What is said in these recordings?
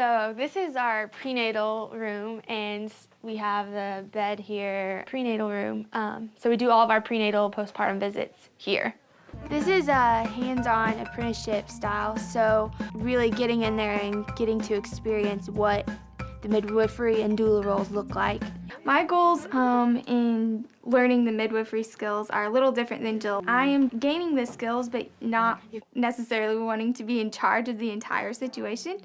So this is our prenatal room, and we have the bed here, prenatal room. So we do all of our prenatal postpartum visits here. This is a hands-on apprenticeship style, so really getting in there and getting to experience what the midwifery and doula roles look like. My goals in learning the midwifery skills are a little different than Jill. I am gaining the skills, but not necessarily wanting to be in charge of the entire situation.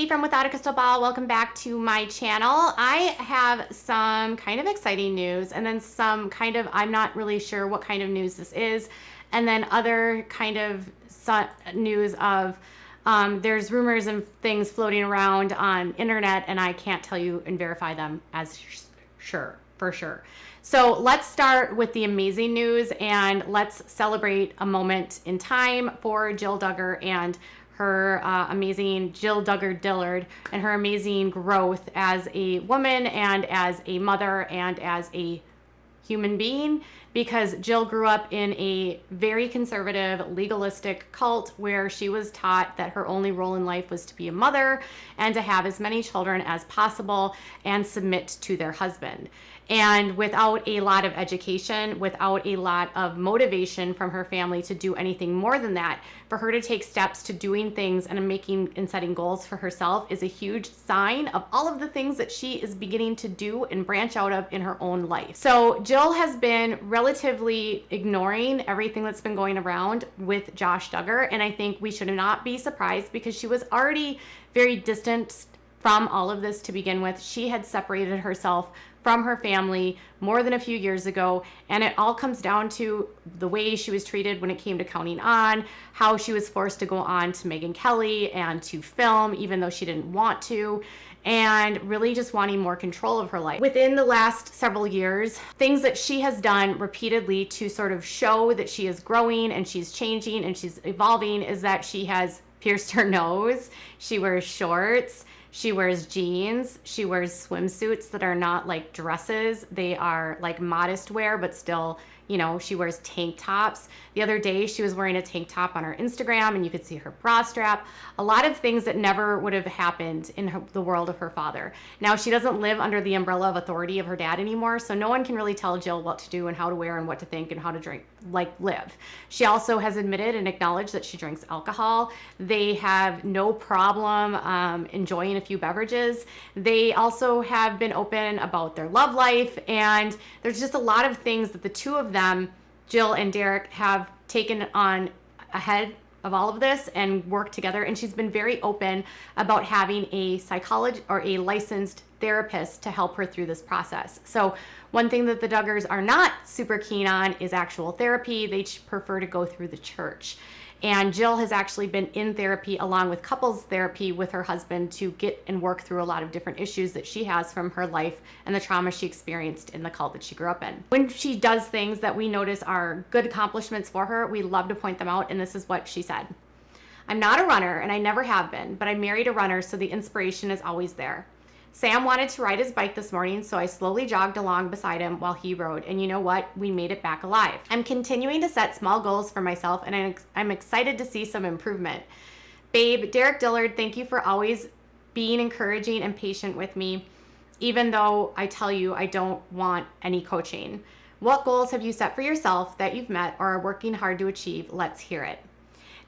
From Without a Crystal Ball. Welcome back to my channel. I have some kind of exciting news and then some kind of, I'm not really sure what kind of news this is, and then other kind of news of there's rumors and things floating around on internet and I can't tell you and verify them as for sure. So let's start with the amazing news and let's celebrate a moment in time for Jill Duggar and her amazing Jill Duggar Dillard and her amazing growth as a woman and as a mother and as a human being, because Jill grew up in a very conservative, legalistic cult where she was taught that her only role in life was to be a mother and to have as many children as possible and submit to their husband. And without a lot of education, without a lot of motivation from her family to do anything more than that, for her to take steps to doing things and making and setting goals for herself is a huge sign of all of the things that she is beginning to do and branch out of in her own life. So Jill has been relatively ignoring everything that's been going around with Josh Duggar, and I think we should not be surprised because she was already very distant from all of this to begin with. She had separated herself from her family more than a few years ago, and it all comes down to the way she was treated when it came to counting on, how she was forced to go on to Megyn Kelly and to film even though she didn't want to, and really just wanting more control of her life. Within the last several years, things that she has done repeatedly to sort of show that she is growing and she's changing and she's evolving is that she has pierced her nose, she wears shorts, she wears jeans, she wears swimsuits that are not like dresses. They are like modest wear, but still, you know, she wears tank tops. The other day she was wearing a tank top on her Instagram and you could see her bra strap. A lot of things that never would have happened in the world of her father. Now she doesn't live under the umbrella of authority of her dad anymore, so no one can really tell Jill what to do and how to wear and what to think and how to drink, like live. She also has admitted and acknowledged that she drinks alcohol. They have no problem enjoying a few beverages. They also have been open about their love life, and there's just a lot of things that the two of them, Jill and Derick, have taken on ahead of all of this and worked together. And she's been very open about having a psychologist or a licensed therapist to help her through this process. So one thing that the Duggars are not super keen on is actual therapy. They prefer to go through the church. And Jill has actually been in therapy along with couples therapy with her husband to get and work through a lot of different issues that she has from her life and the trauma she experienced in the cult that she grew up in. When she does things that we notice are good accomplishments for her, we love to point them out, and this is what she said. "I'm not a runner, and I never have been, but I married a runner, so the inspiration is always there. Sam wanted to ride his bike this morning, so I slowly jogged along beside him while he rode, and you know what? We made it back alive. I'm continuing to set small goals for myself, and I'm excited to see some improvement. Babe, Derick Dillard, thank you for always being encouraging and patient with me, even though I tell you I don't want any coaching. What goals have you set for yourself that you've met or are working hard to achieve? Let's hear it."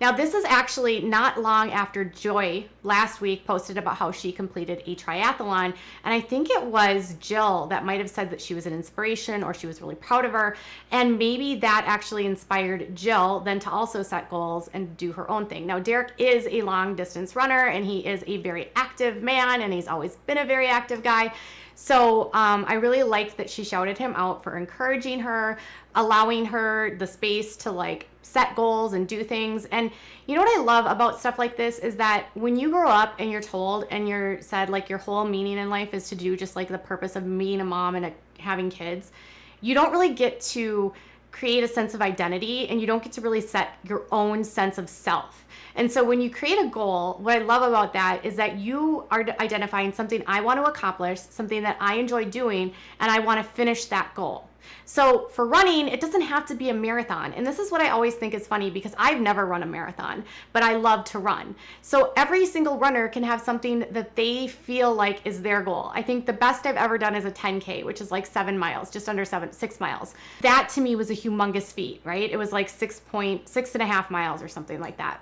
Now, this is actually not long after Joy last week posted about how she completed a triathlon, and I think it was Jill that might have said that she was an inspiration or she was really proud of her, and maybe that actually inspired Jill then to also set goals and do her own thing. Now, Derick is a long distance runner, and he is a very active man, and he's always been a very active guy. So I really liked that she shouted him out for encouraging her, allowing her the space to like set goals and do things. And you know what I love about stuff like this is that when you grow up and you're told and you're said like your whole meaning in life is to do just like the purpose of being a mom and having kids, you don't really get to create a sense of identity, and you don't get to really set your own sense of self. And so when you create a goal, what I love about that is that you are identifying something I want to accomplish, something that I enjoy doing, and I want to finish that goal. So for running, it doesn't have to be a marathon. And this is what I always think is funny, because I've never run a marathon, but I love to run. So every single runner can have something that they feel like is their goal. I think the best I've ever done is a 10K, which is like 7 miles, just under 6 miles. That to me was a humongous feat, right? It was like 6.5 miles or something like that.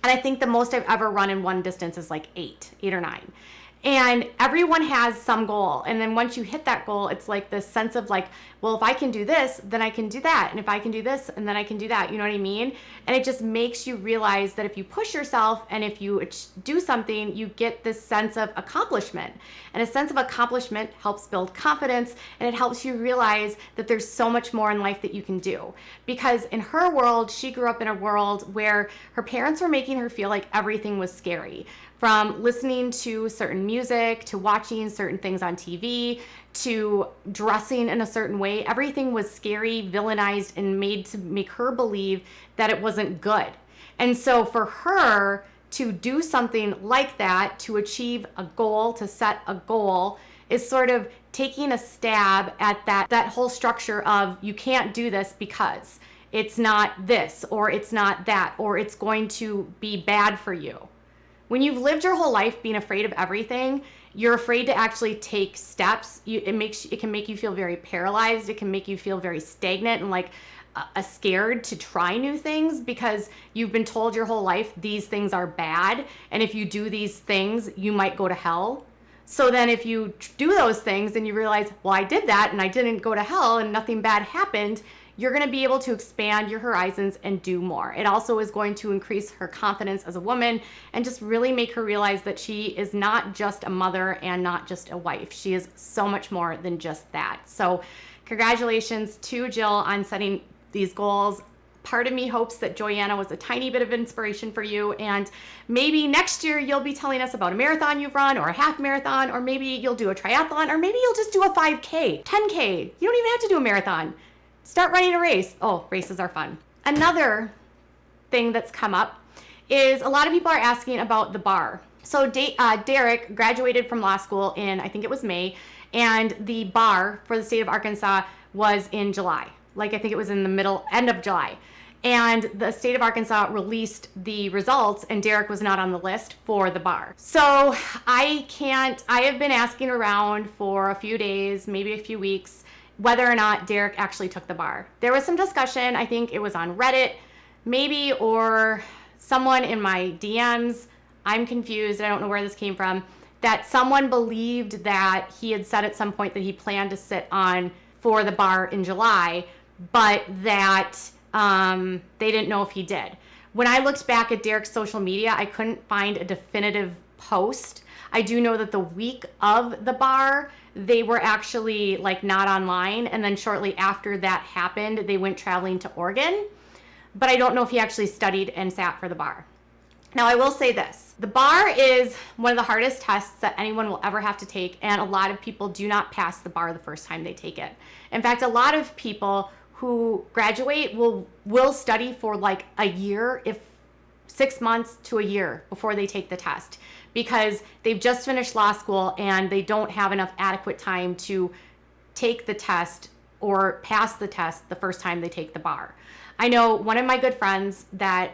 And I think the most I've ever run in one distance is like 8 or 9. And everyone has some goal. And then once you hit that goal, it's like this sense of like, well, if I can do this, then I can do that. And if I can do this, and then I can do that. You know what I mean? And it just makes you realize that if you push yourself and if you do something, you get this sense of accomplishment. And a sense of accomplishment helps build confidence, and it helps you realize that there's so much more in life that you can do. Because in her world, she grew up in a world where her parents were making her feel like everything was scary. From listening to certain music, to watching certain things on TV, to dressing in a certain way, everything was scary, villainized, and made to make her believe that it wasn't good. And so for her to do something like that, to achieve a goal, to set a goal, is sort of taking a stab at that whole structure of, you can't do this because it's not this, or it's not that, or it's going to be bad for you. When you've lived your whole life being afraid of everything, you're afraid to actually take steps. It can make you feel very paralyzed. It can make you feel very stagnant and like scared to try new things, because you've been told your whole life these things are bad, and if you do these things, you might go to hell. So then if you do those things and you realize, well, I did that and I didn't go to hell and nothing bad happened, you're going to be able to expand your horizons and do more. It also is going to increase her confidence as a woman and just really make her realize that she is not just a mother and not just a wife. She is so much more than just that. So congratulations to Jill on setting these goals. Part of me hopes that Joanna was a tiny bit of inspiration for you, and maybe next year you'll be telling us about a marathon you've run, or a half marathon, or maybe you'll do a triathlon, or maybe you'll just do a 5K, 10K. You don't even have to do a marathon. Start running a race. Oh, races are fun. Another thing that's come up is a lot of people are asking about the bar. So Derick graduated from law school in, I think it was May, and the bar for the state of Arkansas was in July. Like, I think it was in the end of July. And the state of Arkansas released the results, and Derick was not on the list for the bar. So I have been asking around for a few days, maybe a few weeks, whether or not Derick actually took the bar. There was some discussion, I think it was on Reddit, maybe, or someone in my DMs, I'm confused, I don't know where this came from, that someone believed that he had said at some point that he planned to sit on for the bar in July, but that they didn't know if he did. When I looked back at Derick's social media, I couldn't find a definitive post. I do know that the week of the bar, they were actually like not online, and then shortly after that happened, they went traveling to Oregon. But I don't know if he actually studied and sat for the bar. Now, I will say this. The bar is one of the hardest tests that anyone will ever have to take, and a lot of people do not pass the bar the first time they take it. In fact, a lot of people who graduate will study for like a year, if 6 months to a year before they take the test, because they've just finished law school and they don't have enough adequate time to take the test or pass the test the first time they take the bar. I know one of my good friends that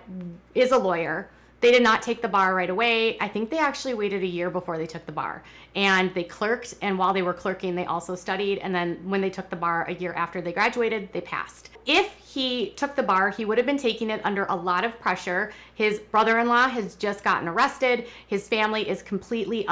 is a lawyer. They did not take the bar right away. I think they actually waited a year before they took the bar, and they clerked, and while they were clerking, they also studied, and then when they took the bar a year after they graduated, they passed. If he took the bar, he would have been taking it under a lot of pressure. His brother-in-law has just gotten arrested. His family is completely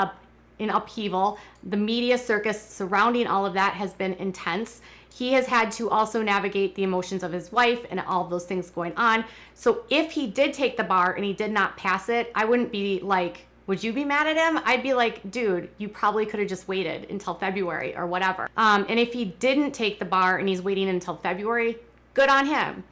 in upheaval. The media circus surrounding all of that has been intense. He has had to also navigate the emotions of his wife and all of those things going on. So if he did take the bar and he did not pass it, I wouldn't be like, would you be mad at him? I'd be like, dude, you probably could have just waited until February or whatever. And if he didn't take the bar and he's waiting until February, good on him.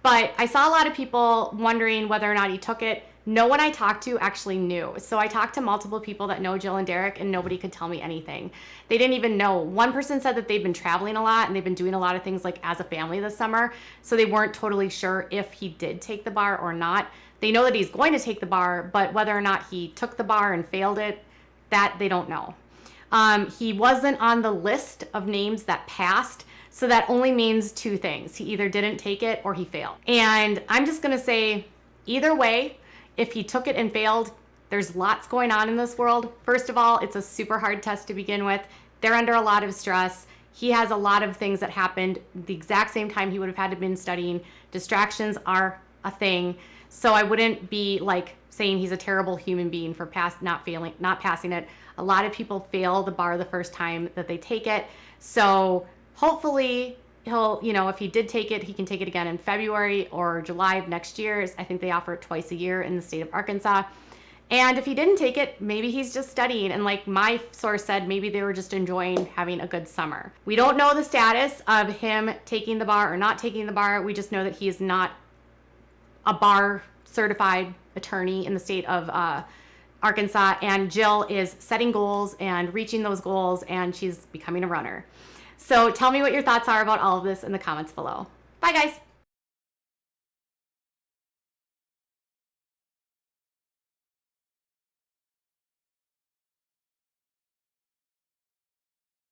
But I saw a lot of people wondering whether or not he took it. No one I talked to actually knew. So I talked to multiple people that know Jill and Derick, and nobody could tell me anything. They didn't even know. One person said that they've been traveling a lot and they've been doing a lot of things like as a family this summer. So they weren't totally sure if he did take the bar or not. They know that he's going to take the bar, but whether or not he took the bar and failed it, that they don't know. He wasn't on the list of names that passed. So that only means two things. He either didn't take it or he failed. And I'm just going to say either way, if he took it and failed, there's lots going on in this world. First of all, it's a super hard test to begin with. They're under a lot of stress. He has a lot of things that happened the exact same time he would have had to been studying. Distractions are a thing. So I wouldn't be like saying he's a terrible human being for not passing it. A lot of people fail the bar the first time that they take it. So hopefully he'll, if he did take it, he can take it again in February or July of next year. I think they offer it twice a year in the state of Arkansas. And if he didn't take it, maybe he's just studying. And like my source said, maybe they were just enjoying having a good summer. We don't know the status of him taking the bar or not taking the bar. We just know that he is not a bar certified attorney in the state of Arkansas. And Jill is setting goals and reaching those goals, and she's becoming a runner. So tell me what your thoughts are about all of this in the comments below. Bye, guys.